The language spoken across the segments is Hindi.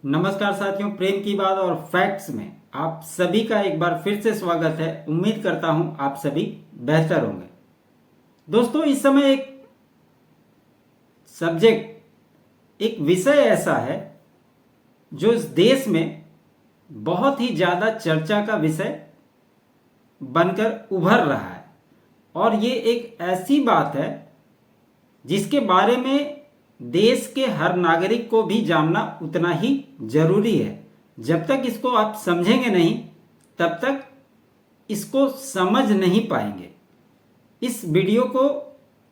नमस्कार साथियों, प्रेम की बात और फैक्ट्स में आप सभी का एक बार फिर से स्वागत है। उम्मीद करता हूं आप सभी बेहतर होंगे। दोस्तों, इस समय एक विषय ऐसा है जो इस देश में बहुत ही ज़्यादा चर्चा का विषय बनकर उभर रहा है और ये एक ऐसी बात है जिसके बारे में देश के हर नागरिक को भी जानना उतना ही जरूरी है। जब तक इसको आप समझेंगे नहीं, तब तक इसको समझ नहीं पाएंगे। इस वीडियो को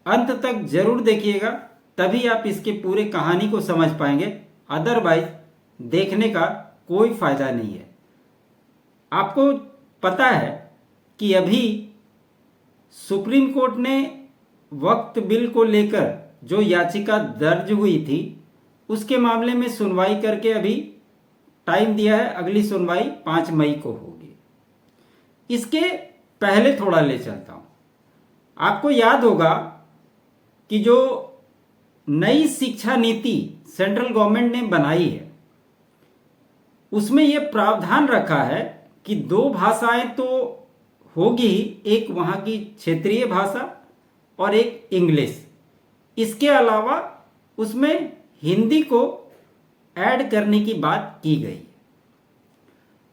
अंत तक जरूर देखिएगा, तभी आप इसके पूरे कहानी को समझ पाएंगे। अदरवाइज देखने का कोई फायदा नहीं है। आपको पता है कि अभी सुप्रीम कोर्ट ने वक्फ बिल को लेकर जो याचिका दर्ज हुई थी, उसके मामले में सुनवाई करके अभी टाइम दिया है। अगली सुनवाई 5 मई को होगी। इसके पहले थोड़ा ले चलता हूं। आपको याद होगा कि जो नई शिक्षा नीति सेंट्रल गवर्नमेंट ने बनाई है, उसमें यह प्रावधान रखा है कि 2 भाषाएं तो होगी, एक वहां की क्षेत्रीय भाषा और एक इंग्लिश। इसके अलावा उसमें हिंदी को ऐड करने की बात की गई।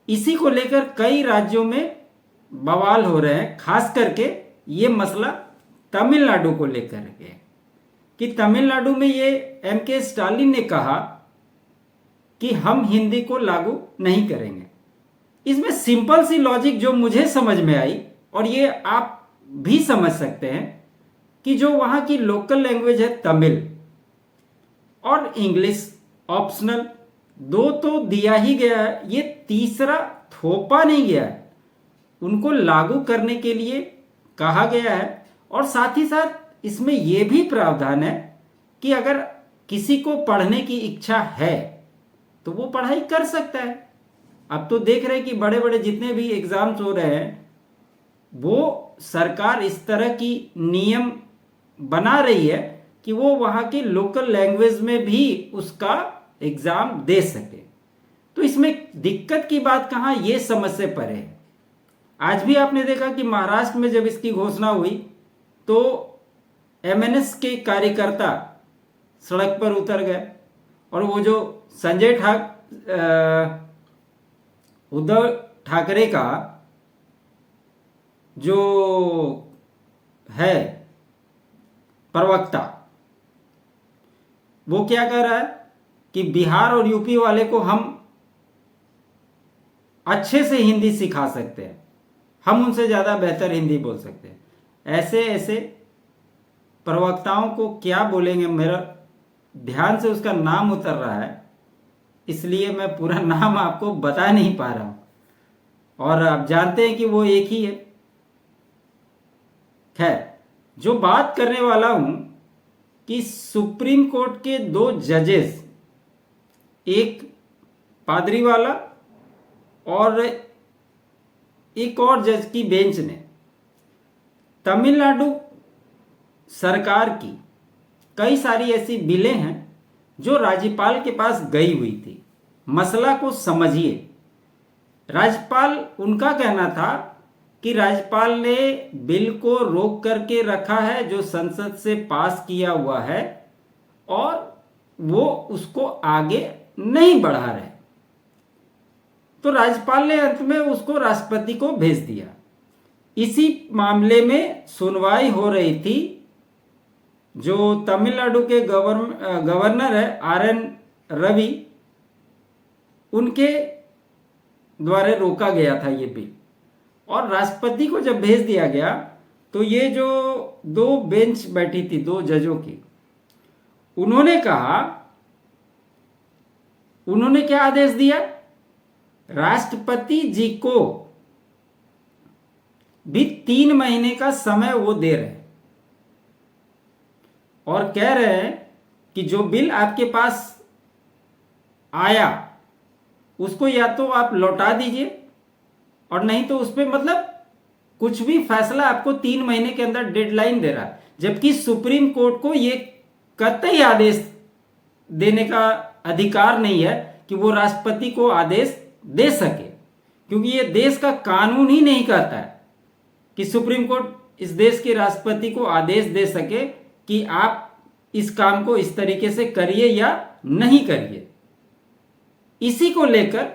इसी को लेकर कई राज्यों में बवाल हो रहे हैं। खास करके ये मसला तमिलनाडु को लेकर है कि तमिलनाडु में ये M.K. स्टालिन ने कहा कि हम हिंदी को लागू नहीं करेंगे। इसमें सिंपल सी लॉजिक जो मुझे समझ में आई, और ये आप भी समझ सकते हैं, कि जो वहां की लोकल लैंग्वेज है तमिल और इंग्लिश ऑप्शनल, 2 तो दिया ही गया है, ये तीसरा थोपा नहीं गया है। उनको लागू करने के लिए कहा गया है। और साथ ही साथ इसमें यह भी प्रावधान है कि अगर किसी को पढ़ने की इच्छा है तो वो पढ़ाई कर सकता है। अब तो देख रहे हैं कि बड़े बड़े जितने भी एग्जाम्स हो रहे हैं, वो सरकार इस तरह की नियम बना रही है कि वो वहां की लोकल लैंग्वेज में भी उसका एग्जाम दे सके। तो इसमें दिक्कत की बात कहां, ये समझ से परे है। आज भी आपने देखा कि महाराष्ट्र में जब इसकी घोषणा हुई तो MNS के कार्यकर्ता सड़क पर उतर गए और वो जो उद्धव ठाकरे का जो है प्रवक्ता, वो क्या कह रहा है कि बिहार और यूपी वाले को हम अच्छे से हिंदी सिखा सकते हैं, हम उनसे ज़्यादा बेहतर हिंदी बोल सकते हैं। ऐसे ऐसे प्रवक्ताओं को क्या बोलेंगे, मेरा ध्यान से उसका नाम उतर रहा है, इसलिए मैं पूरा नाम आपको बता नहीं पा रहा हूं। और आप जानते हैं कि वो एक ही है। खैर, जो बात करने वाला हूं कि सुप्रीम कोर्ट के 2 जजेस, एक पादरी वाला और एक और जज की बेंच ने तमिलनाडु सरकार की कई सारी ऐसी बिलें हैं जो राज्यपाल के पास गई हुई थी। मसला को समझिए। राज्यपाल, उनका कहना था कि राज्यपाल ने बिल को रोक करके रखा है जो संसद से पास किया हुआ है, और वो उसको आगे नहीं बढ़ा रहे। तो राज्यपाल ने अंत में उसको राष्ट्रपति को भेज दिया। इसी मामले में सुनवाई हो रही थी। जो तमिलनाडु के गवर्नर है RN रवि, उनके द्वारा रोका गया था ये बिल, और राष्ट्रपति को जब भेज दिया गया तो ये जो 2 बेंच बैठी थी 2 जजों की, उन्होंने क्या आदेश दिया, राष्ट्रपति जी को भी 3 महीने का समय वो दे रहे हैं और कह रहे हैं कि जो बिल आपके पास आया उसको या तो आप लौटा दीजिए, और नहीं तो उस पर मतलब कुछ भी फैसला आपको 3 महीने के अंदर डेडलाइन दे रहा है। जबकि सुप्रीम कोर्ट को ये कतई आदेश देने का अधिकार नहीं है कि वो राष्ट्रपति को आदेश दे सके, क्योंकि ये देश का कानून ही नहीं कहता है कि सुप्रीम कोर्ट इस देश के राष्ट्रपति को आदेश दे सके कि आप इस काम को इस तरीके से करिए या नहीं करिए। इसी को लेकर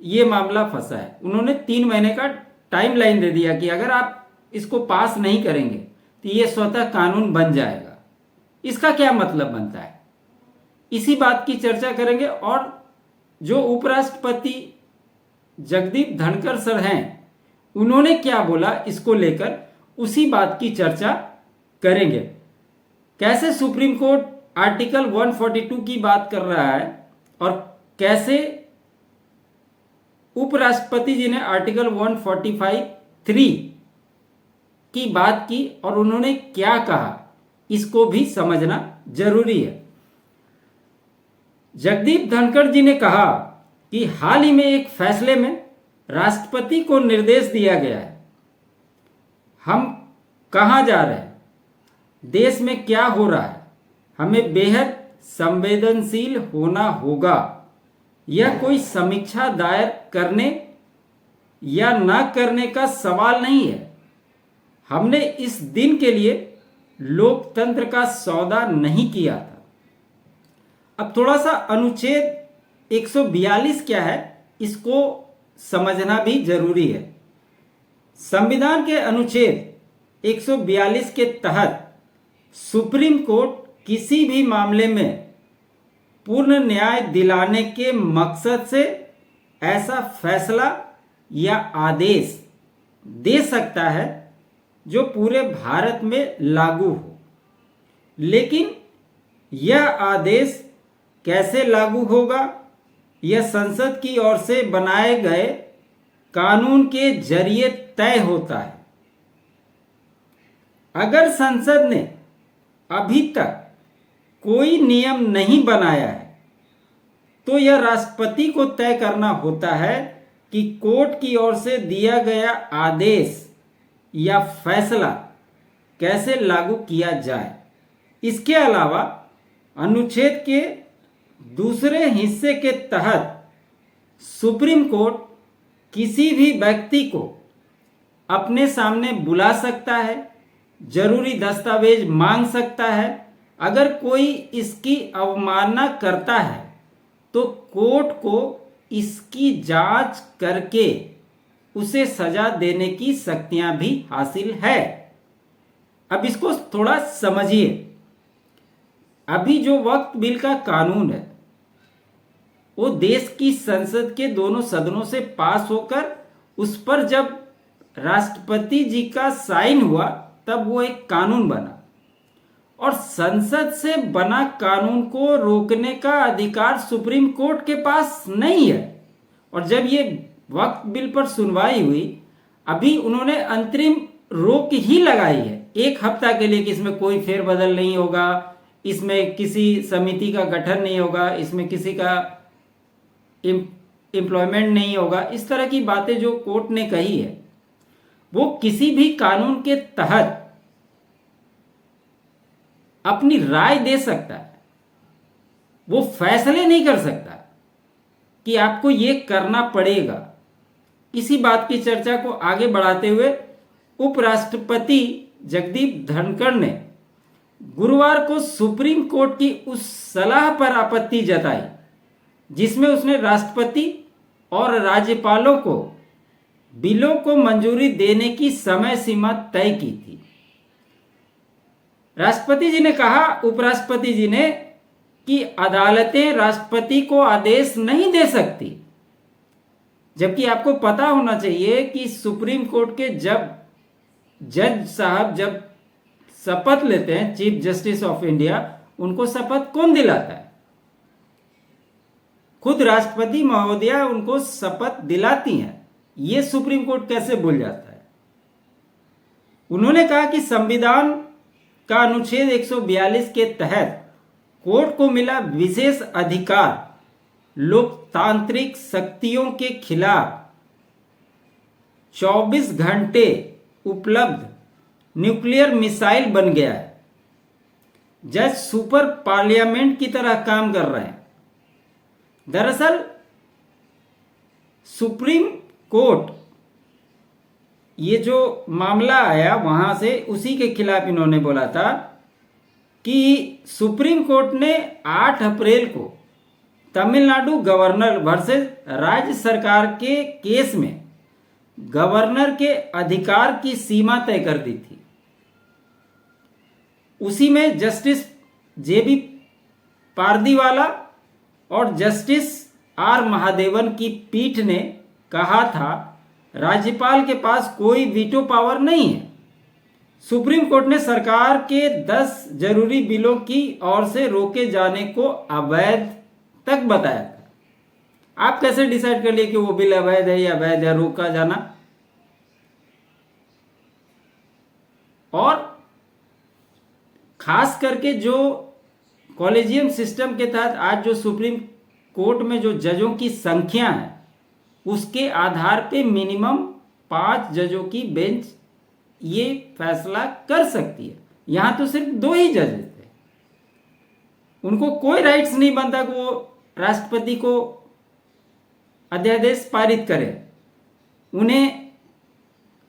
ये मामला फंसा है। उन्होंने 3 महीने का टाइम लाइन दे दिया कि अगर आप इसको पास नहीं करेंगे तो ये स्वतः कानून बन जाएगा। इसका क्या मतलब बनता है, इसी बात की चर्चा करेंगे। और जो उपराष्ट्रपति जगदीप धनखड़ सर हैं, उन्होंने क्या बोला इसको लेकर, उसी बात की चर्चा करेंगे। कैसे सुप्रीम कोर्ट आर्टिकल 142 की बात कर रहा है और कैसे उपराष्ट्रपति जी ने आर्टिकल 145(3) की बात की और उन्होंने क्या कहा, इसको भी समझना जरूरी है। जगदीप धनखड़ जी ने कहा कि हाल ही में एक फैसले में राष्ट्रपति को निर्देश दिया गया है, हम कहां जा रहे हैं, देश में क्या हो रहा है, हमें बेहद संवेदनशील होना होगा। यह कोई समीक्षा दायर करने या न करने का सवाल नहीं है। हमने इस दिन के लिए लोकतंत्र का सौदा नहीं किया था। अब थोड़ा सा अनुच्छेद 142 क्या है, इसको समझना भी जरूरी है। संविधान के अनुच्छेद 142 के तहत सुप्रीम कोर्ट किसी भी मामले में पूर्ण न्याय दिलाने के मकसद से ऐसा फैसला या आदेश दे सकता है जो पूरे भारत में लागू हो। लेकिन यह आदेश कैसे लागू होगा, यह संसद की ओर से बनाए गए कानून के जरिए तय होता है। अगर संसद ने अभी तक कोई नियम नहीं बनाया है तो यह राष्ट्रपति को तय करना होता है कि कोर्ट की ओर से दिया गया आदेश या फैसला कैसे लागू किया जाए। इसके अलावा अनुच्छेद के दूसरे हिस्से के तहत सुप्रीम कोर्ट किसी भी व्यक्ति को अपने सामने बुला सकता है, जरूरी दस्तावेज मांग सकता है। अगर कोई इसकी अवमानना करता है तो कोर्ट को इसकी जांच करके उसे सजा देने की शक्तियां भी हासिल है। अब इसको थोड़ा समझिए। अभी जो वक्फ बिल का कानून है वो देश की संसद के दोनों सदनों से पास होकर उस पर जब राष्ट्रपति जी का साइन हुआ तब वो एक कानून बना। और संसद से बना कानून को रोकने का अधिकार सुप्रीम कोर्ट के पास नहीं है। और जब ये वक्फ बिल पर सुनवाई हुई, अभी उन्होंने अंतरिम रोक ही लगाई है 1 हफ्ता के लिए कि इसमें कोई फेरबदल नहीं होगा, इसमें किसी समिति का गठन नहीं होगा, इसमें किसी का एम्प्लॉयमेंट नहीं होगा। इस तरह की बातें जो कोर्ट ने कही है वो किसी भी कानून के तहत अपनी राय दे सकता है, वो फैसले नहीं कर सकता कि आपको ये करना पड़ेगा। इसी बात की चर्चा को आगे बढ़ाते हुए उपराष्ट्रपति जगदीप धनखड़ ने गुरुवार को सुप्रीम कोर्ट की उस सलाह पर आपत्ति जताई जिसमें उसने राष्ट्रपति और राज्यपालों को बिलों को मंजूरी देने की समय सीमा तय की थी। राष्ट्रपति जी ने कहा, उपराष्ट्रपति जी ने, कि अदालतें राष्ट्रपति को आदेश नहीं दे सकती। जबकि आपको पता होना चाहिए कि सुप्रीम कोर्ट के जब जज साहब जब शपथ लेते हैं, चीफ जस्टिस ऑफ इंडिया, उनको शपथ कौन दिलाता है? खुद राष्ट्रपति महोदया उनको शपथ दिलाती हैं। ये सुप्रीम कोर्ट कैसे भूल जाता है? उन्होंने कहा कि संविधान का अनुच्छेद 142 के तहत कोर्ट को मिला विशेष अधिकार लोकतांत्रिक शक्तियों के खिलाफ 24 घंटे उपलब्ध न्यूक्लियर मिसाइल बन गया है। जज सुपर पार्लियामेंट की तरह काम कर रहे हैं। दरअसल सुप्रीम कोर्ट, ये जो मामला आया वहां से, उसी के खिलाफ इन्होंने बोला था कि सुप्रीम कोर्ट ने 8 अप्रैल को तमिलनाडु गवर्नर वर्सेस राज्य सरकार के केस में गवर्नर के अधिकार की सीमा तय कर दी थी। उसी में जस्टिस जेबी पारदीवाला और जस्टिस आर महादेवन की पीठ ने कहा था राज्यपाल के पास कोई वीटो पावर नहीं है। सुप्रीम कोर्ट ने सरकार के 10 जरूरी बिलों की ओर से रोके जाने को अवैध तक बताया था। आप कैसे डिसाइड कर लिए कि वो बिल अवैध है या वैध है, रोका जाना? और खास करके जो कॉलेजियम सिस्टम के तहत आज जो सुप्रीम कोर्ट में जो जजों की संख्या है, उसके आधार पे मिनिमम 5 जजों की बेंच ये फैसला कर सकती है। यहां तो सिर्फ 2 ही जज थे, उनको कोई राइट्स नहीं बनता कि वो राष्ट्रपति को अध्यादेश पारित करे, उन्हें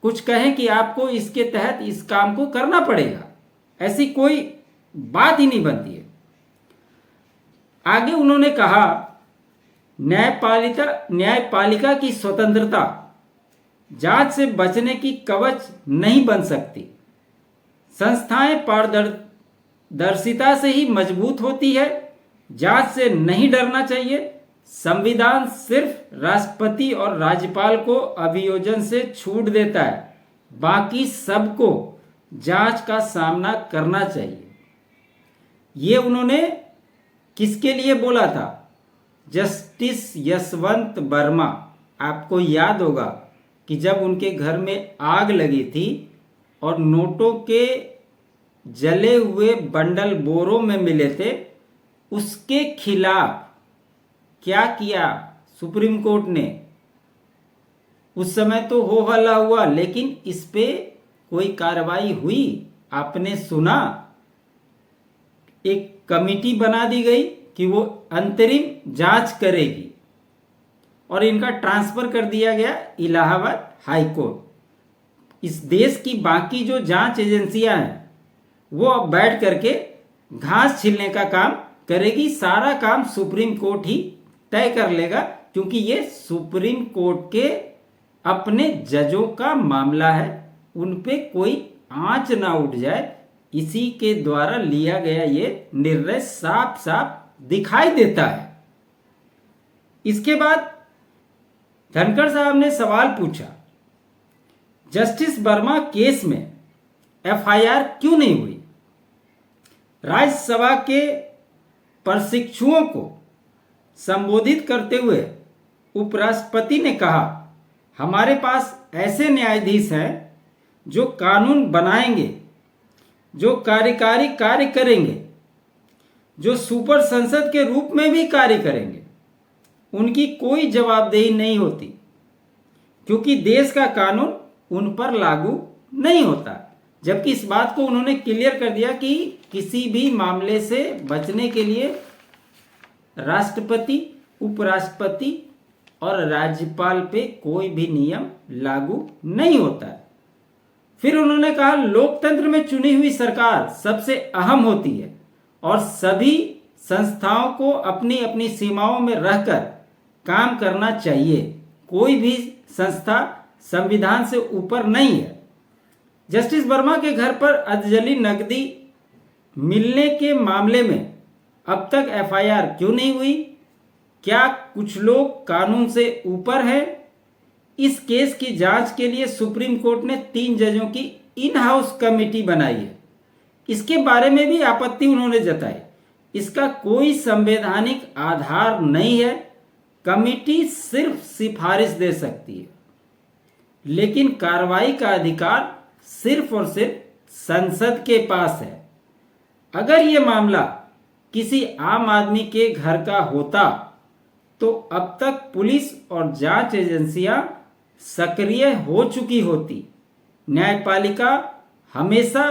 कुछ कहें कि आपको इसके तहत इस काम को करना पड़ेगा, ऐसी कोई बात ही नहीं बनती है। आगे उन्होंने कहा न्यायपालिका की स्वतंत्रता जांच से बचने की कवच नहीं बन सकती। संस्थाएं पारदर्शिता से ही मजबूत होती है, जांच से नहीं डरना चाहिए। संविधान सिर्फ राष्ट्रपति और राज्यपाल को अभियोजन से छूट देता है, बाकी सबको जांच का सामना करना चाहिए। ये उन्होंने किसके लिए बोला था? जस्टिस यशवंत वर्मा। आपको याद होगा कि जब उनके घर में आग लगी थी और नोटों के जले हुए बंडल बोरों में मिले थे, उसके खिलाफ क्या किया सुप्रीम कोर्ट ने? उस समय तो हो हल्ला हुआ, लेकिन इस पे कोई कार्रवाई हुई? आपने सुना? एक कमेटी बना दी गई कि वो अंतरिम जांच करेगी और इनका ट्रांसफर कर दिया गया इलाहाबाद हाई कोर्ट। इस देश की बाकी जो जांच एजेंसियां हैं वो अब बैठ करके घास छीलने का काम करेगी। सारा काम सुप्रीम कोर्ट ही तय कर लेगा, क्योंकि ये सुप्रीम कोर्ट के अपने जजों का मामला है, उन पे कोई आंच ना उठ जाए, इसी के द्वारा लिया गया ये निर्णय साफ साफ दिखाई देता है। इसके बाद धनखड़ साहब ने सवाल पूछा, जस्टिस वर्मा केस में एफआईआर क्यों नहीं हुई? राज्यसभा के प्रशिक्षुओं को संबोधित करते हुए उपराष्ट्रपति ने कहा, हमारे पास ऐसे न्यायाधीश हैं जो कानून बनाएंगे, जो कार्यकारी कार्य करेंगे, जो सुपर संसद के रूप में भी कार्य करेंगे। उनकी कोई जवाबदेही नहीं होती, क्योंकि देश का कानून उन पर लागू नहीं होता। जबकि इस बात को उन्होंने क्लियर कर दिया कि किसी भी मामले से बचने के लिए राष्ट्रपति, उपराष्ट्रपति और राज्यपाल पे कोई भी नियम लागू नहीं होता है। फिर उन्होंने कहा, लोकतंत्र में चुनी हुई सरकार सबसे अहम होती है और सभी संस्थाओं को अपनी अपनी सीमाओं में रहकर काम करना चाहिए। कोई भी संस्था संविधान से ऊपर नहीं है। जस्टिस वर्मा के घर पर अधजली नकदी मिलने के मामले में अब तक एफआईआर क्यों नहीं हुई? क्या कुछ लोग कानून से ऊपर हैं? इस केस की जांच के लिए सुप्रीम कोर्ट ने 3 जजों की इन हाउस कमेटी बनाई है। इसके बारे में भी आपत्ति उन्होंने जताई। इसका कोई संवैधानिक आधार नहीं है। कमेटी सिर्फ सिफारिश दे सकती है, लेकिन कार्रवाई का अधिकार सिर्फ और सिर्फ संसद के पास है। अगर यह मामला किसी आम आदमी के घर का होता तो अब तक पुलिस और जांच एजेंसियां सक्रिय हो चुकी होती। न्यायपालिका हमेशा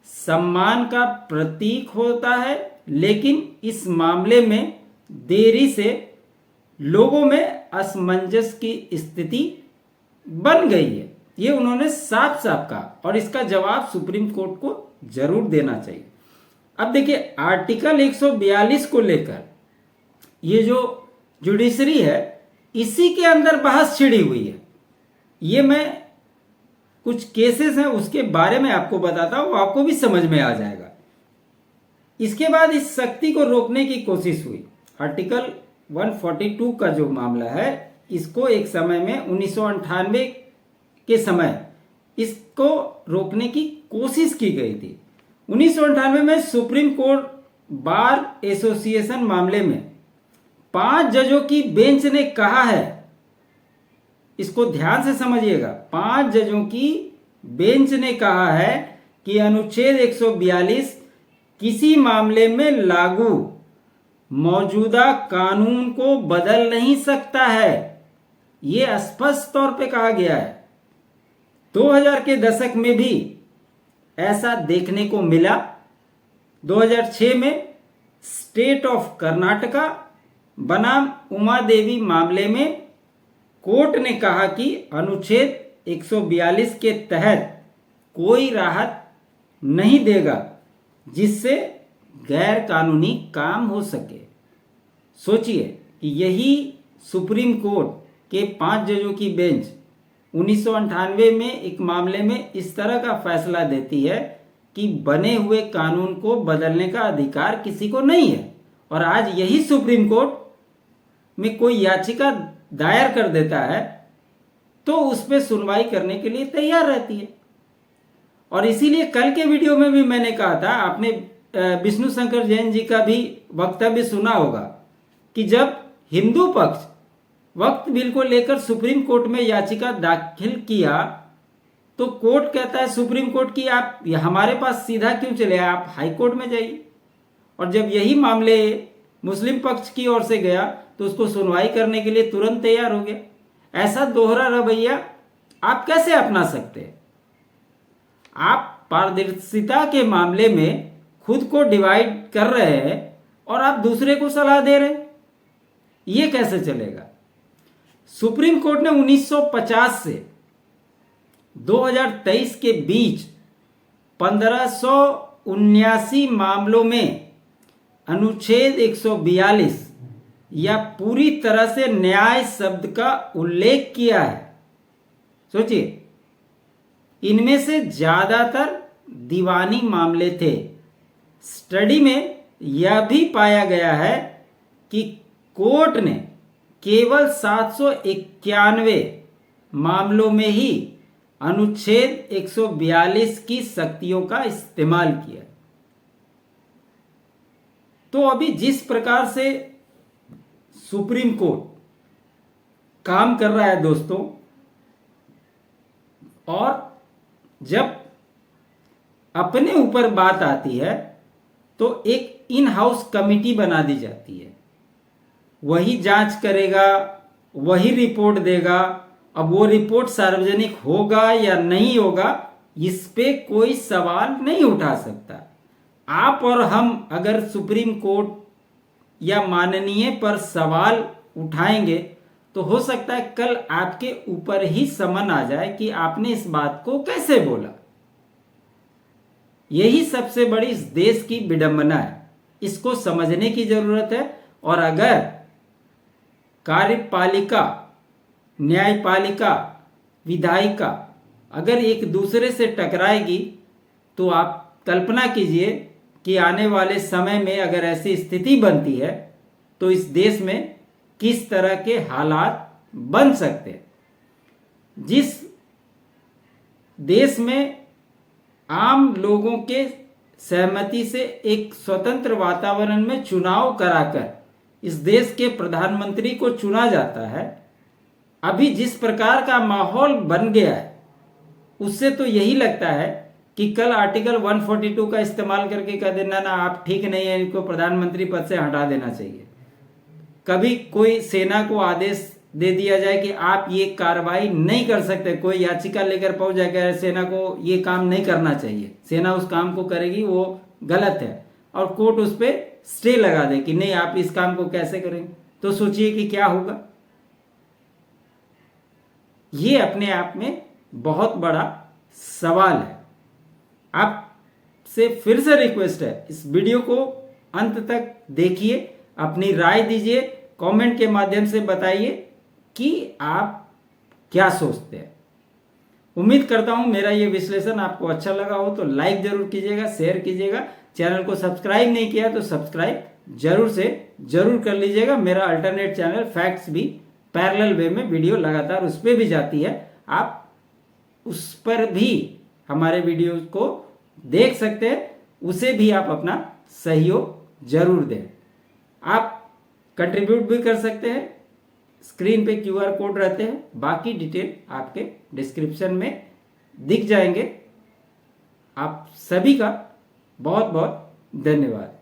सम्मान का प्रतीक होता है, लेकिन इस मामले में देरी से लोगों में असमंजस की स्थिति बन गई है। ये उन्होंने साफ साफ कहा और इसका जवाब सुप्रीम कोर्ट को जरूर देना चाहिए। अब देखिए, आर्टिकल 142 को लेकर ये जो जुडिशरी है, इसी के अंदर बहस छिड़ी हुई है। ये मैं कुछ केसेस हैं उसके बारे में आपको बताता हूं, आपको भी समझ में आ जाएगा। इसके बाद इस शक्ति को रोकने की कोशिश हुई। आर्टिकल 142 का जो मामला है, इसको एक समय में 1998 के समय इसको रोकने की कोशिश की गई थी। 1998 में सुप्रीम कोर्ट बार एसोसिएशन मामले में 5 जजों की बेंच ने कहा है, इसको ध्यान से समझिएगा, 5 जजों की बेंच ने कहा है कि अनुच्छेद 142 किसी मामले में लागू मौजूदा कानून को बदल नहीं सकता है। यह स्पष्ट तौर पे कहा गया है। 2000 के दशक में भी ऐसा देखने को मिला। 2006 में स्टेट ऑफ कर्नाटका बनाम उमा देवी मामले में कोर्ट ने कहा कि अनुच्छेद 142 के तहत कोई राहत नहीं देगा जिससे गैर कानूनी काम हो सके। सोचिए कि यही सुप्रीम कोर्ट के 5 जजों की बेंच 1998 में एक मामले में इस तरह का फैसला देती है कि बने हुए कानून को बदलने का अधिकार किसी को नहीं है, और आज यही सुप्रीम कोर्ट में कोई याचिका दायर कर देता है तो उस पर सुनवाई करने के लिए तैयार रहती है। और इसीलिए कल के वीडियो में भी मैंने कहा था, आपने विष्णु शंकर जैन जी का भी वक्तव्य सुना होगा कि जब हिंदू पक्ष वक्फ बिल को लेकर सुप्रीम कोर्ट में याचिका दाखिल किया तो कोर्ट कहता है सुप्रीम कोर्ट की, आप हमारे पास सीधा क्यों चले, आप हाई कोर्ट में जाइए। और जब यही मामले मुस्लिम पक्ष की ओर से गया तो उसको सुनवाई करने के लिए तुरंत तैयार हो गया। ऐसा दोहरा रवैया आप कैसे अपना सकते हैं? आप पारदर्शिता के मामले में खुद को डिवाइड कर रहे हैं और आप दूसरे को सलाह दे रहे हैं, ये कैसे चलेगा? सुप्रीम कोर्ट ने 1950 से 2023 के बीच 1579 मामलों में अनुच्छेद 142 या पूरी तरह से न्याय शब्द का उल्लेख किया है। सोचिए, इनमें से ज्यादातर दीवानी मामले थे। स्टडी में यह भी पाया गया है कि कोर्ट ने केवल 791 मामलों में ही अनुच्छेद 142 की शक्तियों का इस्तेमाल किया। तो अभी जिस प्रकार से सुप्रीम कोर्ट काम कर रहा है दोस्तों, और जब अपने ऊपर बात आती है तो एक इन हाउस कमिटी बना दी जाती है, वही जांच करेगा, वही रिपोर्ट देगा। अब वो रिपोर्ट सार्वजनिक होगा या नहीं होगा, इस पे कोई सवाल नहीं उठा सकता। आप और हम अगर सुप्रीम कोर्ट या माननीय पर सवाल उठाएंगे तो हो सकता है कल आपके ऊपर ही समन आ जाए कि आपने इस बात को कैसे बोला। यही सबसे बड़ी इस देश की विडंबना है, इसको समझने की जरूरत है। और अगर कार्यपालिका, न्यायपालिका, विधायिका अगर एक दूसरे से टकराएगी तो आप कल्पना कीजिए कि आने वाले समय में अगर ऐसी स्थिति बनती है तो इस देश में किस तरह के हालात बन सकते हैं। जिस देश में आम लोगों के सहमति से एक स्वतंत्र वातावरण में चुनाव कराकर इस देश के प्रधानमंत्री को चुना जाता है, अभी जिस प्रकार का माहौल बन गया है उससे तो यही लगता है कि कल आर्टिकल 142 का इस्तेमाल करके कह देना ना आप ठीक नहीं है, इनको प्रधानमंत्री पद से हटा देना चाहिए। कभी कोई सेना को आदेश दे दिया जाए कि आप ये कार्रवाई नहीं कर सकते, कोई याचिका लेकर पहुंच जाएगा सेना को ये काम नहीं करना चाहिए, सेना उस काम को करेगी, वो गलत है, और कोर्ट उस पर स्टे लगा दे कि नहीं आप इस काम को कैसे करेंगे। तो सोचिए कि क्या होगा। ये अपने आप में बहुत बड़ा सवाल है। आपसे फिर से रिक्वेस्ट है, इस वीडियो को अंत तक देखिए, अपनी राय दीजिए, कमेंट के माध्यम से बताइए कि आप क्या सोचते हैं। उम्मीद करता हूं मेरा ये विश्लेषण आपको अच्छा लगा हो तो लाइक जरूर कीजिएगा, शेयर कीजिएगा। चैनल को सब्सक्राइब नहीं किया तो सब्सक्राइब जरूर से जरूर कर लीजिएगा। मेरा अल्टरनेट चैनल फैक्ट्स भी पैरेलल वे में वीडियो लगातार उस पर भी जाती है, आप उस पर भी हमारे वीडियो को देख सकते हैं, उसे भी आप अपना सहयोग जरूर दें। आप कंट्रीब्यूट भी कर सकते हैं, स्क्रीन पे QR कोड रहते हैं, बाकी डिटेल आपके डिस्क्रिप्शन में दिख जाएंगे। आप सभी का बहुत बहुत धन्यवाद।